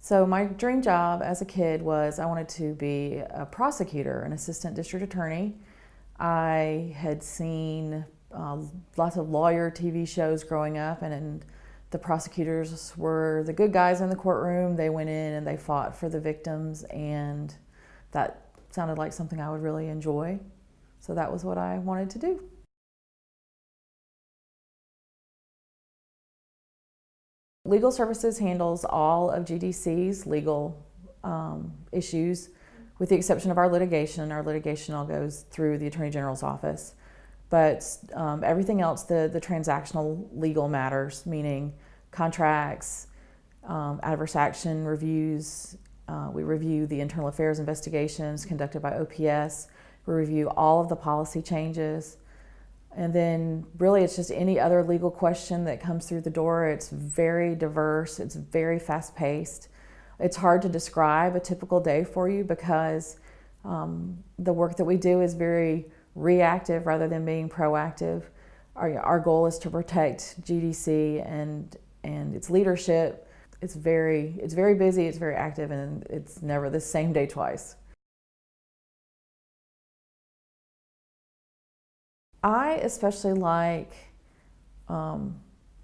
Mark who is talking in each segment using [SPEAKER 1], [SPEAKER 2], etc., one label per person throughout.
[SPEAKER 1] So my dream job as a kid was I wanted to be a prosecutor, an assistant district attorney. I had seen lots of lawyer TV shows growing up, and the prosecutors were the good guys in the courtroom. They went in and they fought for the victims, and that sounded like something I would really enjoy. So that was what I wanted to do. Legal Services handles all of GDC's legal issues, with the exception of our litigation. Our litigation all goes through the Attorney General's office. But everything else, the transactional legal matters, meaning contracts, adverse action reviews, we review the internal affairs investigations conducted by OPS, we review all of the policy changes. And then really it's just any other legal question that comes through the door. It's very diverse, it's very fast-paced. It's hard to describe a typical day for you because the work that we do is very reactive rather than being proactive. Our goal is to protect GDC and its leadership. It's very busy, it's very active, and it's never the same day twice. I especially like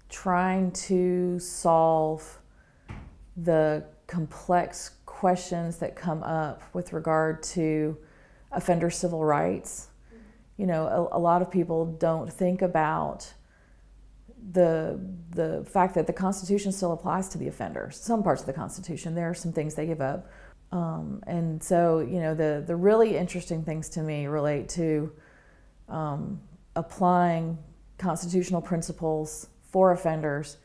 [SPEAKER 1] trying to solve the complex questions that come up with regard to offender civil rights. You know, a lot of people don't think about the fact that the Constitution still applies to the offenders. Some parts of the Constitution, there are some things they give up. And so, you know, the really interesting things to me relate to applying constitutional principles for offenders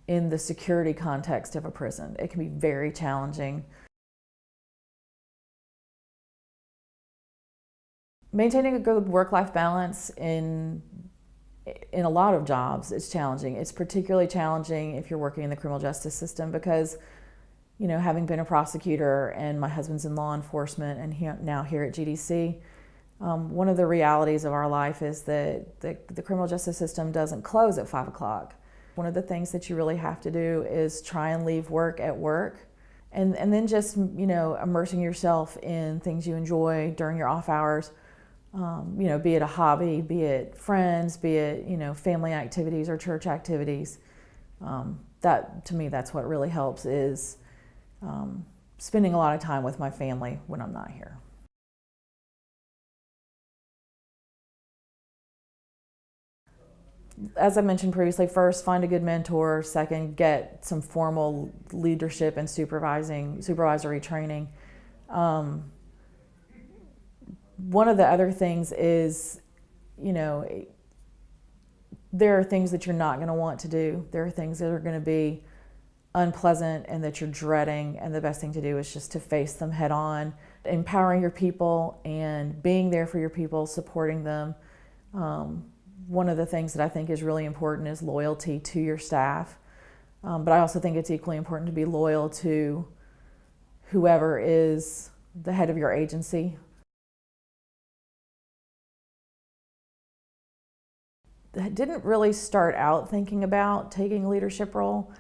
[SPEAKER 1] in the security context of a prison. It can be very challenging. Maintaining a good work-life balance in a lot of jobs is challenging. It's particularly challenging if you're working in the criminal justice system because, you know, having been a prosecutor and my husband's in law enforcement and now here at GDC, one of the realities of our life is that the criminal justice system doesn't close at 5 o'clock. One of the things that you really have to do is try and leave work at work, and then just, you know, immersing yourself in things you enjoy during your off hours, you know, be it a hobby, be it friends, be it, you know, family activities or church activities. That, to me, that's what really helps, is spending a lot of time with my family when I'm not here. As I mentioned previously, first, find a good mentor. Second, get some formal leadership and supervisory training. One of the other things is, you know, there are things that you're not going to want to do. There are things that are going to be unpleasant and that you're dreading, and the best thing to do is just to face them head on. Empowering your people and being there for your people, supporting them. One of the things that I think is really important is loyalty to your staff. But I also think it's equally important to be loyal to whoever is the head of your agency. I didn't really start out thinking about taking a leadership role.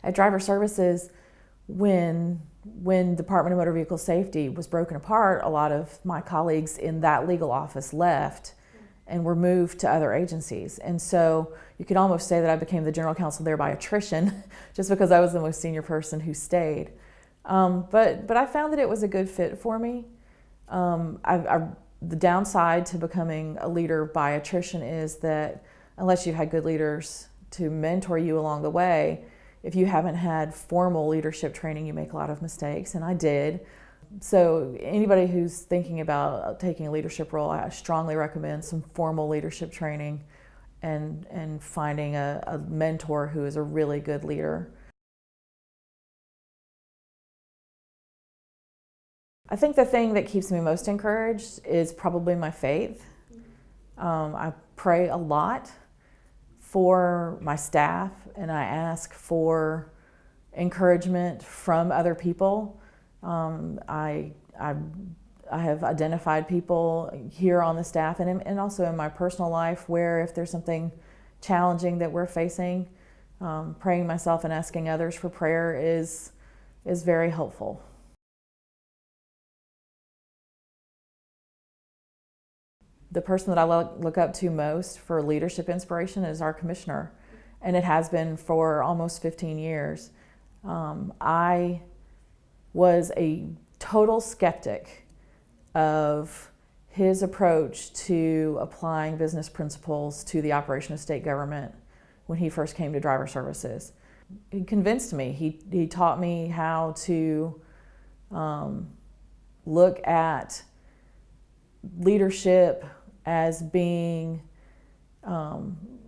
[SPEAKER 1] At Driver Services, when Department of Motor Vehicle Safety was broken apart, a lot of my colleagues in that legal office left and were moved to other agencies. And so you could almost say that I became the general counsel there by attrition, just because I was the most senior person who stayed. But I found that it was a good fit for me. The downside to becoming a leader by attrition is that unless you've had good leaders to mentor you along the way, if you haven't had formal leadership training, you make a lot of mistakes, and I did. So anybody who's thinking about taking a leadership role, I strongly recommend some formal leadership training and finding a mentor who is a really good leader. I think the thing that keeps me most encouraged is probably my faith. I pray a lot for my staff, and I ask for encouragement from other people. I have identified people here on the staff and also in my personal life where if there's something challenging that we're facing, praying myself and asking others for prayer is is very helpful. The person that I look up to most for leadership inspiration is our commissioner, and it has been for almost 15 years. I was a total skeptic of his approach to applying business principles to the operation of state government when he first came to driver services. He convinced me. He taught me how to look at leadership as being, the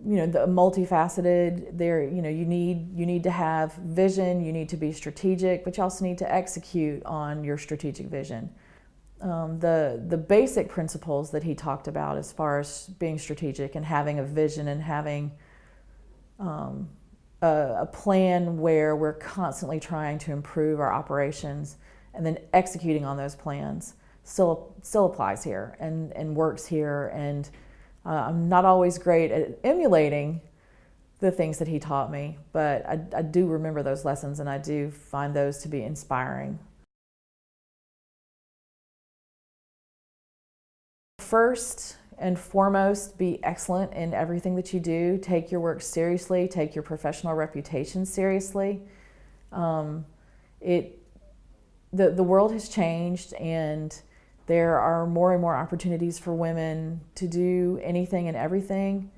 [SPEAKER 1] multifaceted. You need to have vision. You need to be strategic, but you also need to execute on your strategic vision. The basic principles that he talked about as far as being strategic and having a vision and having a plan where we're constantly trying to improve our operations and then executing on those plans still applies here and works here. And I'm not always great at emulating the things that he taught me, but I do remember those lessons, and I do find those to be inspiring. First and foremost, be excellent in everything that you do. Take your work seriously. Take your professional reputation seriously. The world has changed, and there are more and more opportunities for women to do anything and everything.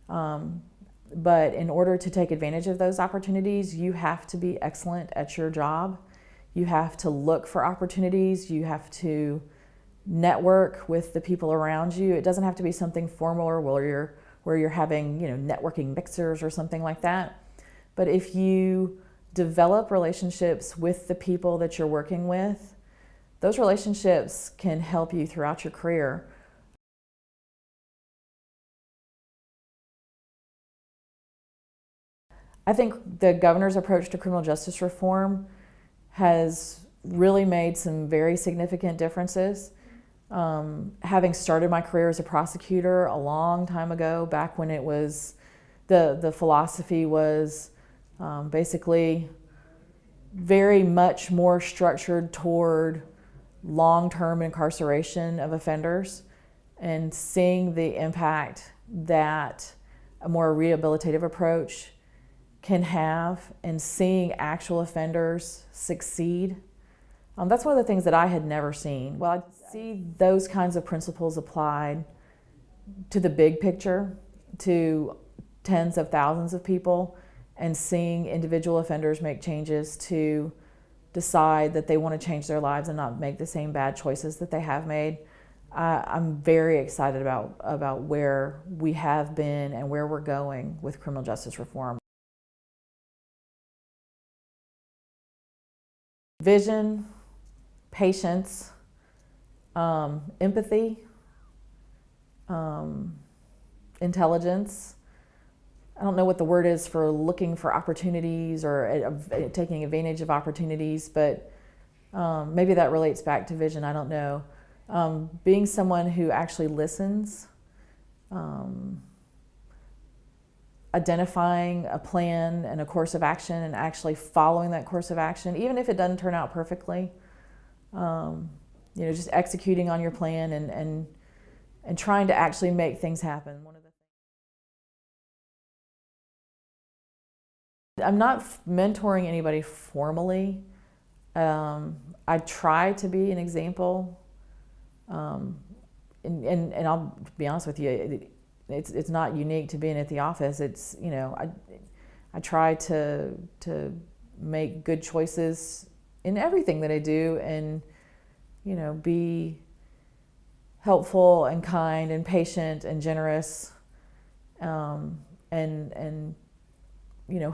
[SPEAKER 1] But in order to take advantage of those opportunities, you have to be excellent at your job. You have to look for opportunities. You have to network with the people around you. It doesn't have to be something formal or where you're having networking mixers or something like that. But if you develop relationships with the people that you're working with, those relationships can help you throughout your career. I think the governor's approach to criminal justice reform has really made some very significant differences. Having started my career as a prosecutor a long time ago, back when it was, the philosophy was basically very much more structured toward long-term incarceration of offenders, and seeing the impact that a more rehabilitative approach can have, and seeing actual offenders succeed. That's one of the things that I had never seen. Well, I see those kinds of principles applied to the big picture, to tens of thousands of people, and seeing individual offenders make changes to decide that they want to change their lives and not make the same bad choices that they have made. I'm very excited about where we have been and where we're going with criminal justice reform. Vision, patience, empathy, intelligence. I don't know what the word is for looking for opportunities or taking advantage of opportunities, but maybe that relates back to vision, I don't know. Being someone who actually listens, identifying a plan and a course of action and actually following that course of action, even if it doesn't turn out perfectly. Just executing on your plan and trying to actually make things happen. I'm not mentoring anybody formally. I try to be an example, and I'll be honest with you, it's not unique to being at the office. It's I try to make good choices in everything that I do, and be helpful and kind and patient and generous, and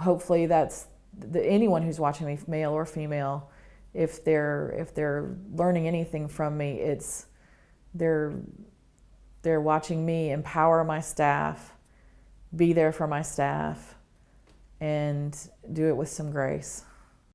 [SPEAKER 1] hopefully that's anyone who's watching me, male or female, if they're learning anything from me, it's they're watching me empower my staff, be there for my staff, and do it with some grace.